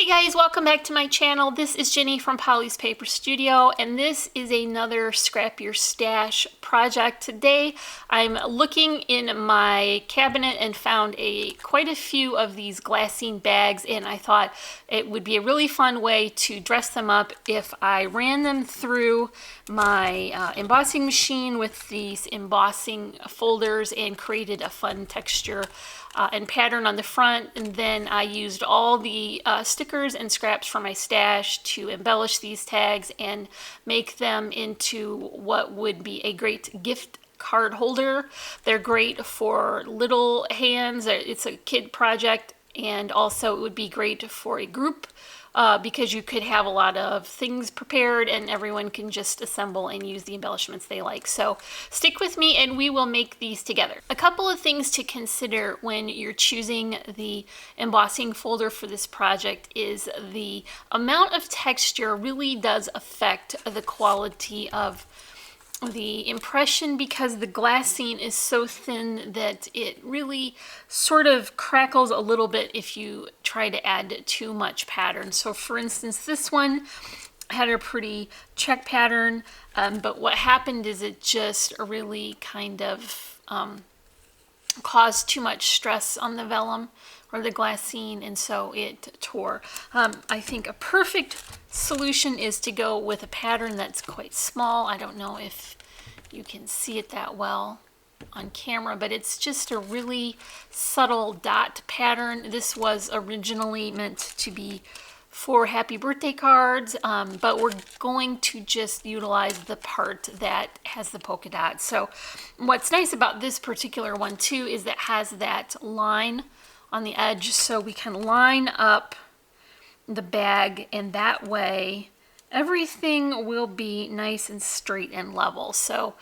guys, welcome back to my channel. This is Jenny from Polly's Paper Studio, and this is another Scrap Your Stash project. Today I'm looking in my cabinet and found quite a few of these glassine bags, and I thought it would be a really fun way to dress them up if I ran them through my embossing machine with these embossing folders and created a fun texture and pattern on the front, and then I used all the stickers and scraps from my stash to embellish these tags and make them into what would be a great gift card holder. They're great for little hands. It's a kid project, and also it would be great for a group because you could have a lot of things prepared and everyone can just assemble and use the embellishments they like. So stick with me and we will make these together. A couple of things to consider when you're choosing the embossing folder for this project is the amount of texture really does affect the quality of the impression, because the glassine is so thin that it really sort of crackles a little bit if you try to add too much pattern. So for instance, this one had a pretty check pattern, but what happened is it just really kind of caused too much stress on the vellum or the glassine, and so it tore. I think a perfect solution is to go with a pattern that's quite small. I don't know if you can see it that well on camera, but it's just a really subtle dot pattern. This was originally meant to be for happy birthday cards, but we're going to just utilize the part that has the polka dot. So what's nice about this particular one too is that it has that line on the edge, so we can line up the bag, and that way everything will be nice and straight and level. So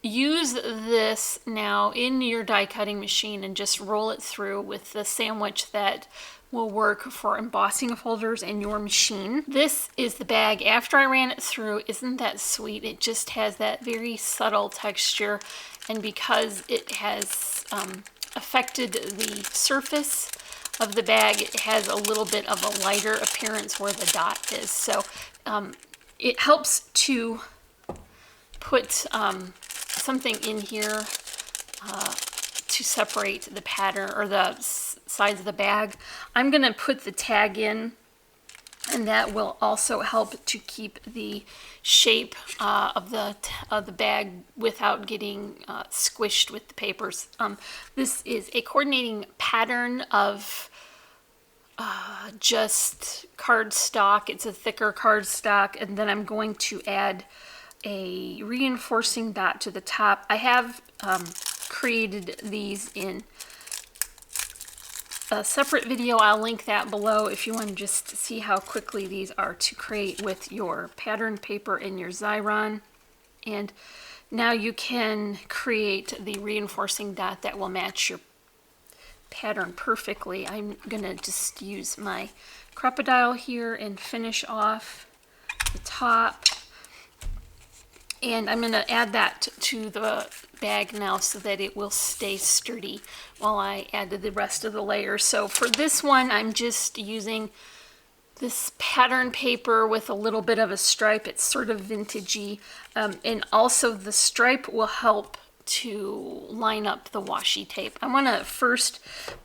use this now in your die cutting machine and just roll it through with the sandwich that will work for embossing folders in your machine. This is the bag after I ran it through. Isn't that sweet? It just has that very subtle texture, and because it has affected the surface of the bag, it has a little bit of a lighter appearance where the dot is. So it helps to put something in here to separate the pattern or the sides of the bag. I'm going to put the tag in, and that will also help to keep the shape of the bag without getting squished with the papers. This is a coordinating pattern of just cardstock. It's a thicker cardstock, and then I'm going to add a reinforcing dot to the top. I have created these in a separate video. I'll link that below if you want to just see how quickly these are to create with your pattern paper and your Xyron. And now you can create the reinforcing dot that will match your pattern perfectly. I'm gonna just use my crocodile here and finish off the top, and I'm gonna add that to the bag now so that it will stay sturdy while I add the rest of the layers. So for this one, I'm just using this pattern paper with a little bit of a stripe. It's sort of vintagey, and also the stripe will help to line up the washi tape. I want to first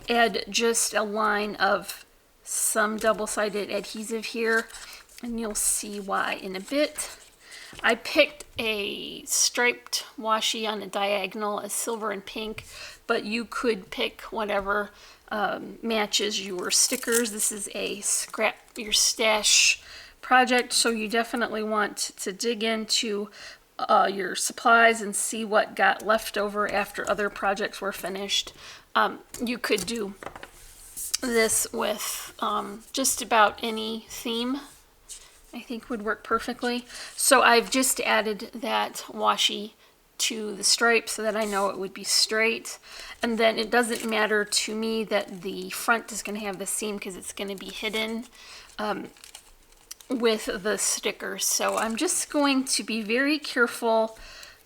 add just a line of some double-sided adhesive here, and you'll see why in a bit. I picked a striped washi on a diagonal, a silver and pink, but you could pick whatever matches your stickers. This is a Scrap Your Stash project, so you definitely want to dig into your supplies and see what got left over after other projects were finished. You could do this with just about any theme. I think would work perfectly. So I've just added that washi to the stripe so that I know it would be straight, and then it doesn't matter to me that the front is going to have the seam because it's going to be hidden with the stickers. So I'm just going to be very careful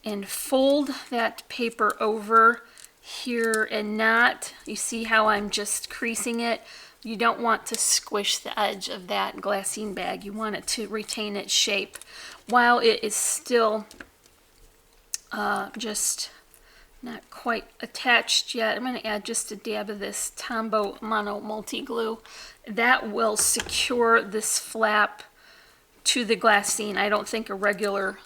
and fold that paper over here and not, you see how I'm just creasing it, you don't want to squish the edge of that glassine bag. You want it to retain its shape while it is still just not quite attached yet. I'm going to add just a dab of this Tombow Mono Multi Glue. That will secure this flap to the glassine. I don't think a regular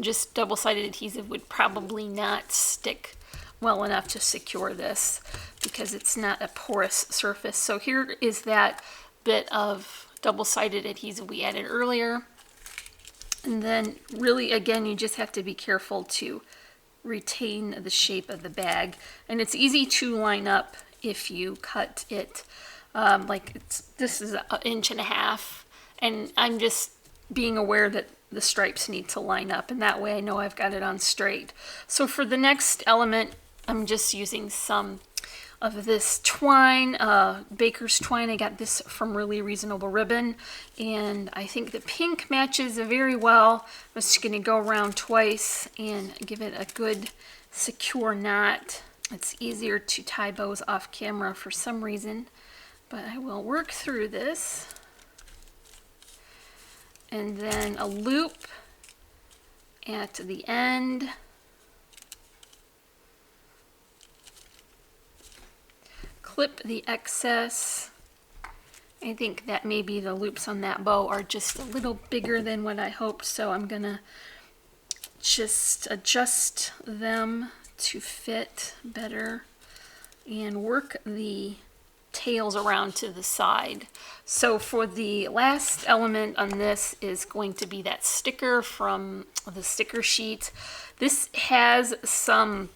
just double-sided adhesive would probably not stick well enough to secure this because it's not a porous surface. So here is that bit of double-sided adhesive we added earlier. And then really, again, you just have to be careful to retain the shape of the bag. And it's easy to line up if you cut it this is 1.5 inches. And I'm just being aware that the stripes need to line up, and that way I know I've got it on straight. So for the next element, I'm just using some of this twine, baker's twine. I got this from Really Reasonable Ribbon, and I think the pink matches very well. I'm just going to go around twice and give it a good secure knot. It's easier to tie bows off camera for some reason, but I will work through this. And then a loop at the end. Clip the excess. I think that maybe the loops on that bow are just a little bigger than what I hoped, so I'm gonna just adjust them to fit better and work the tails around to the side. So for the last element on this is going to be that sticker from the sticker sheet. This has some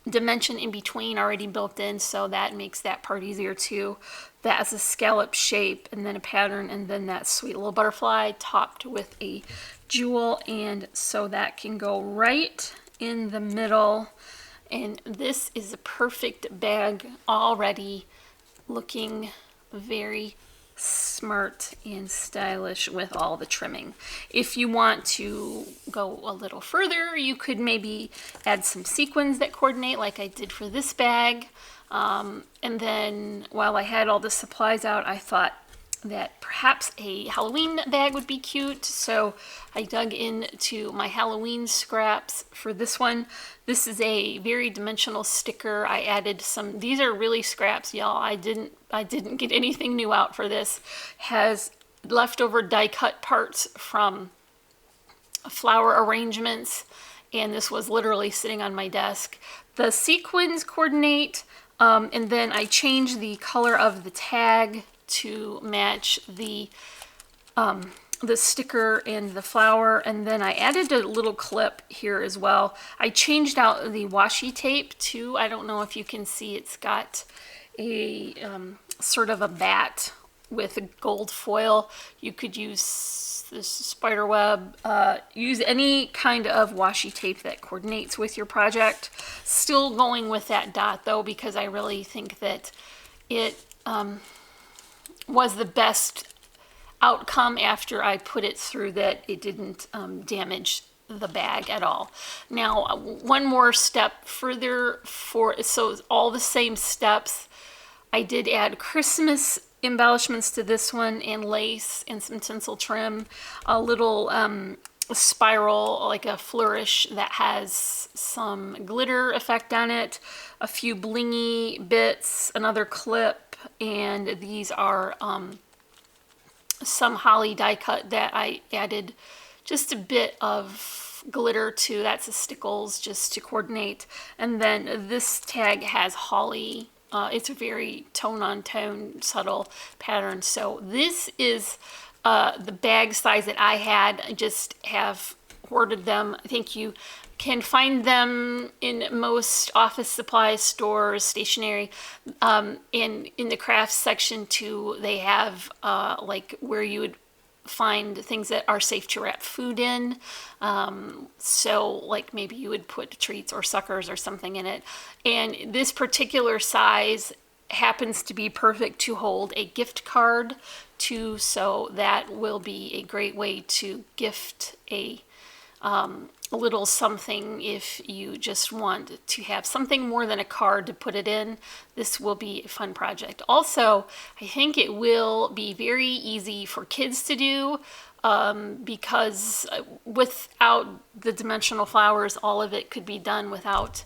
dimension in between already built in, so that makes that part easier too. That has a scallop shape and then a pattern and then that sweet little butterfly topped with a jewel, and so that can go right in the middle. And this is a perfect bag already, looking very smart and stylish with all the trimming. If you want to go a little further, you could maybe add some sequins that coordinate like I did for this bag. And then while I had all the supplies out, I thought that perhaps a Halloween bag would be cute, so I dug into my Halloween scraps for this one. This is a very dimensional sticker. I added some, these are really scraps, y'all. I didn't get anything new out for this. Has leftover die cut parts from flower arrangements, and this was literally sitting on my desk. The sequins coordinate, and then I changed the color of the tag to match the sticker and the flower, and then I added a little clip here as well. I changed out the washi tape too. I don't know if you can see, it's got a sort of a bat with a gold foil. You could use this spider web, use any kind of washi tape that coordinates with your project. Still going with that dot though, because I really think that it was the best outcome after I put it through, that it didn't damage the bag at all. Now, one more step further so all the same steps, I did add Christmas embellishments to this one, and lace and some tinsel trim, a little spiral, like a flourish that has some glitter effect on it, a few blingy bits, another clip, and these are some holly die cut that I added just a bit of glitter to. That's a Stickles just to coordinate. And then this tag has holly. It's a very tone on tone subtle pattern. So this is the bag size that I had. I just have hoarded them. I think you can find them in most office supply stores, stationery, and in the crafts section too. They have like where you would find things that are safe to wrap food in. So like maybe you would put treats or suckers or something in it. And this particular size happens to be perfect to hold a gift card too. So that will be a great way to gift a a little something if you just want to have something more than a card to put it in. This will be a fun project. Also, I think it will be very easy for kids to do because without the dimensional flowers, all of it could be done without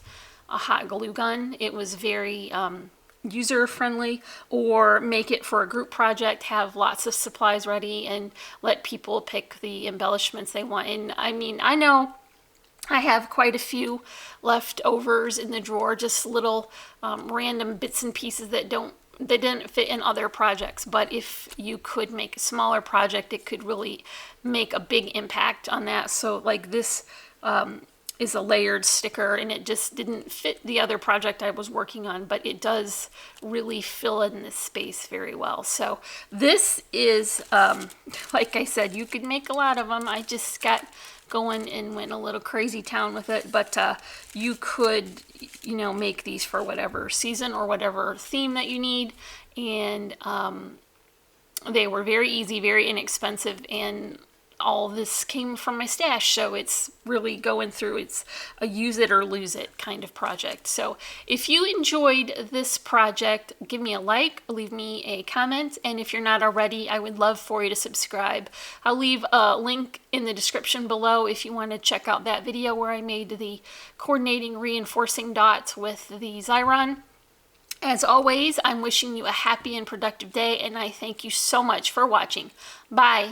a hot glue gun. It was very user friendly, or make it for a group project, have lots of supplies ready and let people pick the embellishments they want. And I mean, I know I have quite a few leftovers in the drawer, just little random bits and pieces that didn't fit in other projects. But if you could make a smaller project, it could really make a big impact on that. So like this is a layered sticker, and it just didn't fit the other project I was working on, but it does really fill in this space very well. So this is, like I said, you could make a lot of them. I just got going and went a little crazy town with it, but you could, you know, make these for whatever season or whatever theme that you need. And they were very easy, very inexpensive, and all this came from my stash, so it's really going through. It's a use it or lose it kind of project. So if you enjoyed this project, give me a like, leave me a comment, and if you're not already, I would love for you to subscribe. I'll leave a link in the description below if you want to check out that video where I made the coordinating reinforcing dots with the Xyron. As always, I'm wishing you a happy and productive day, and I thank you so much for watching. Bye.